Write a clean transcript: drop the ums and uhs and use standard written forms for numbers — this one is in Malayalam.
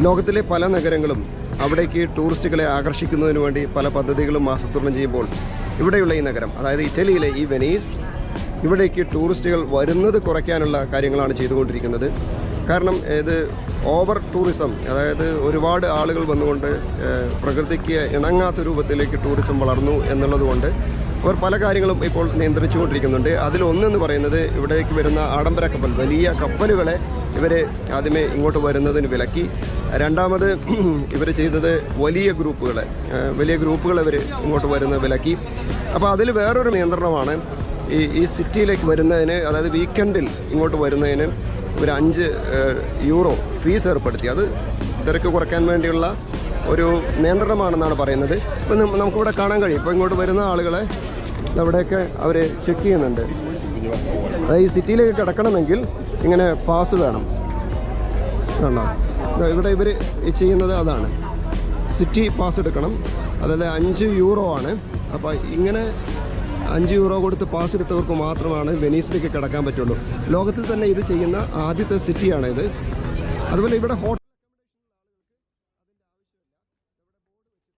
ലോകത്തിലെ പല നഗരങ്ങളും അവിടേക്ക് ടൂറിസ്റ്റുകളെ ആകർഷിക്കുന്നതിന് വേണ്ടി പല പദ്ധതികളും ആസൂത്രണം ചെയ്യുമ്പോൾ ഇവിടെയുള്ള ഈ നഗരം, അതായത് ഇറ്റലിയിലെ ഈ വെനീസ്, ഇവിടേക്ക് ടൂറിസ്റ്റുകൾ വരുന്നത് കുറയ്ക്കാനുള്ള കാര്യങ്ങളാണ് ചെയ്തുകൊണ്ടിരിക്കുന്നത്. കാരണം ഇത് ഓവർ ടൂറിസം, അതായത് ഒരുപാട് ആളുകൾ വന്നുകൊണ്ട് പ്രകൃതിക്ക് ഇണങ്ങാത്ത രൂപത്തിലേക്ക് ടൂറിസം വളർന്നു എന്നുള്ളതുകൊണ്ട് അവർ പല കാര്യങ്ങളും ഇപ്പോൾ നിയന്ത്രിച്ചുകൊണ്ടിരിക്കുന്നുണ്ട്. അതിലൊന്നെന്ന് പറയുന്നത് ഇവിടേക്ക് വരുന്ന ആഡംബര കപ്പൽ, വലിയ കപ്പലുകളെ ഇവർ ആദ്യമേ ഇങ്ങോട്ട് വരുന്നതിന് വിലക്കി. രണ്ടാമത് ഇവർ ചെയ്തത് വലിയ ഗ്രൂപ്പുകൾ ഇവർ ഇങ്ങോട്ട് വരുന്നത് വിലക്കി. അപ്പോൾ അതിൽ വേറൊരു നിയന്ത്രണമാണ് ഈ സിറ്റിയിലേക്ക് വരുന്നതിന്, അതായത് വീക്കെൻഡിൽ ഇങ്ങോട്ട് വരുന്നതിന് ഒരു 5 യൂറോ ഫീസ് ഏർപ്പെടുത്തി. അത് തിരക്ക് കുറയ്ക്കാൻ വേണ്ടിയുള്ള ഒരു നിയന്ത്രണമാണെന്നാണ് പറയുന്നത്. ഇപ്പം നമുക്കിവിടെ കാണാൻ കഴിയും. ഇപ്പോൾ ഇങ്ങോട്ട് വരുന്ന ആളുകളെ അവിടെയൊക്കെ അവർ ചെക്ക് ചെയ്യുന്നുണ്ട്. അതായത് ഈ സിറ്റിയിലേക്ക് കിടക്കണമെങ്കിൽ ഇങ്ങനെ പാസ് വേണം. കണ്ടോ, ഇവിടെ ഇവർ ചെയ്യുന്നത് അതാണ്, സിറ്റി പാസ് എടുക്കണം. അതായത് 5 യൂറോ ആണ്. അപ്പോൾ ഇങ്ങനെ 5 യൂറോ കൊടുത്ത് പാസ് എടുത്തവർക്ക് മാത്രമാണ് വെനീസിലേക്ക് കിടക്കാൻ പറ്റുള്ളൂ. ലോകത്തിൽ തന്നെ ഇത് ചെയ്യുന്ന ആദ്യത്തെ സിറ്റിയാണിത്. അതുപോലെ ഇവിടെ